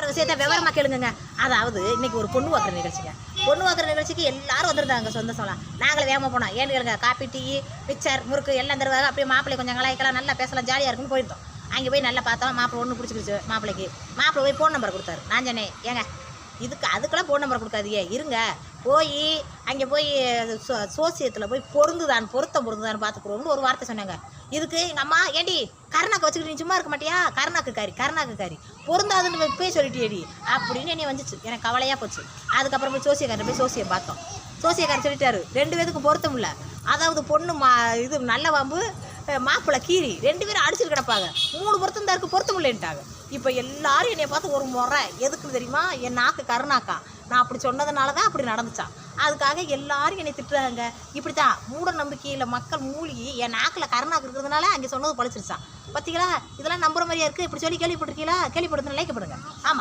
விஷயத்த விவரமாக கேளுங்க. அதாவது இன்னைக்கு ஒரு பொண்ணு பார்க்குற நிகழ்ச்சிங்க. பொண்ணு பார்க்குற நிகழ்ச்சிக்கு எல்லாரும் வந்துருந்தாங்க சொந்த சொல்லலாம். நாங்களும் வேகமாக போனோம். ஏன்னு கேளுங்க, காப்பி டீ மிக்சர் முறுக்கு எல்லாம் தருவாங்க. அப்படியே மாப்பிள்ளை கொஞ்சம் கலாய்க்கலாம், நல்லா பேசலாம், ஜாலியாக இருக்குன்னு போயிருந்தோம். அங்கே போய் நல்லா பார்த்தோம். மாப்பிள்ளை ஒன்று பிடிச்சிருச்சு. மாப்பிள்ளை போய் ஃபோன் நம்பர் கொடுத்தாரு. நான் சொன்னேன், ஏங்க அதுக்கெல்லாம் ஃபோன் நம்பர் கொடுக்காதீங்க, இருங்க போய் அங்கே போய் சோசியத்தில் போய் பொருத்தம் பொருந்துதான்னு பார்த்துக்குறோம்னு ஒரு வார்த்தை சொன்னாங்க. இதுக்கு எங்கள் அம்மா, ஏண்டி கருணாக்கு வச்சுக்கிட்டு நீ சும்மா இருக்க மாட்டியா, கருணாக்கு காரி பொருந்தாதுன்னு போய் சொல்லிட்டேடி அப்படின்னு என்னை வந்துச்சு. எனக்கு கவலையாக போச்சு. அதுக்கப்புறம் போய் சோசியம் பார்த்தோம். சோசியக்காரர் சொல்லிட்டாரு, 2 பேருக்கும் பொருத்தம் இல்லை. அதாவது பொண்ணு இது நல்ல வாம்பு, மாப்பிள்ளை கீரி, 2 பேரும் அடிச்சுட்டு கிடப்பாங்க. 3 பொருத்தம் தான் இருக்குது, பொருத்தம் இல்லைன்ட்டாங்க. இப்போ எல்லாரும் என்னை பார்த்து ஒரு முறை எதுக்கு தெரியுமா, என் நாக்கு கருணாக்கா, நான் அப்படி சொன்னதுனால தான் அப்படி நடந்துச்சான். அதுக்காக எல்லாரும் என்னை திட்டுறாங்க. இப்படி தான் மூட நம்பிக்கையில் மக்கள் மூழ்கி என் நாக்கில் கருணாக்கு இருக்கிறதுனால அங்கே சொன்னது பழிச்சிருச்சான். பார்த்தீங்களா, இதெல்லாம் நம்புற மாதிரியா இருக்குது. இப்படி சொல்லி கேள்விப்பட்டிருக்கீங்களா? கேள்விப்படுத்தினா லைக் பண்ணுங்க. ஆமாம்.